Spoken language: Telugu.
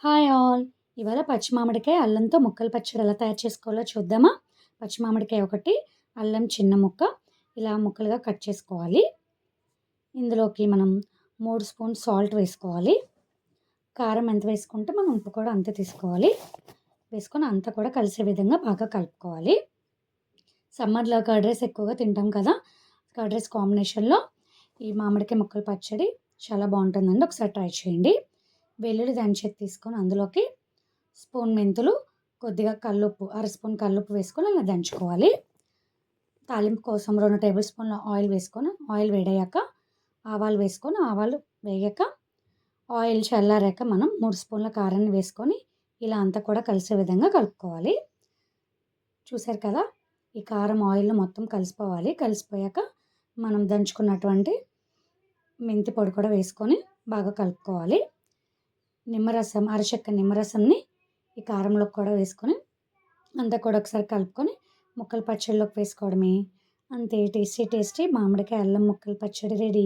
Hi all! ఇవాళ పచ్చి మామిడికాయ అల్లంతో ముక్కలు పచ్చడి ఎలా తయారు చేసుకోవాలో చూద్దామా? పచ్చి మామిడికాయ ఒకటి, అల్లం చిన్న ముక్క ఇలా ముక్కలుగా కట్ చేసుకోవాలి. ఇందులోకి మనం 3 స్పూన్స్ సాల్ట్ వేసుకోవాలి. కారం ఎంత వేసుకుంటే మనం ఉప్పు కూడా అంతే తీసుకోవాలి. వేసుకొని అంతా కూడా కలిసే విధంగా బాగా కలుపుకోవాలి. సమ్మర్‌లో కర్డ్ రైస్ ఎక్కువగా తింటాం కదా! కర్డ్ రైస్ కాంబినేషన్‌లో ఈ మామిడికాయ ముక్కల పచ్చడి చాలా బావుంటుందండి. ఒకసారి ట్రై చేయండి. వెల్లుల్లి దంచేది తీసుకొని అందులోకి స్పూన్ మెంతులు, కొద్దిగా కల్లుప్పు, అర స్పూన్ కల్లుప్పు వేసుకొని అలా దంచుకోవాలి. తాలింపు కోసం 2 టేబుల్ స్పూన్ల ఆయిల్ వేసుకొని, ఆయిల్ వేడయ్యాక ఆవాలు వేసుకొని, ఆవాలు వేగాక ఆయిల్ చల్లారాక మనం 3 స్పూన్ల కారాన్ని వేసుకొని ఇలా అంతా కూడా కలిసే విధంగా కలుపుకోవాలి. చూసారు కదా! ఈ కారం ఆయిల్‌లో మొత్తం కలిసిపోవాలి. కలిసిపోయాక మనం దంచుకున్నటువంటి మెంతి పొడి కూడా వేసుకొని బాగా కలుపుకోవాలి. నిమ్మరసం, అరచెక్క నిమ్మరసంని ఈ కారంలోకి కూడా వేసుకొని అంతా కూడా ఒకసారి కలుపుకొని ముక్కల పచ్చడిలోకి వేసుకోవడమే. అంతే టేస్టీ టేస్టీ మామిడికాయ అల్లం ముక్కల పచ్చడి రెడీ.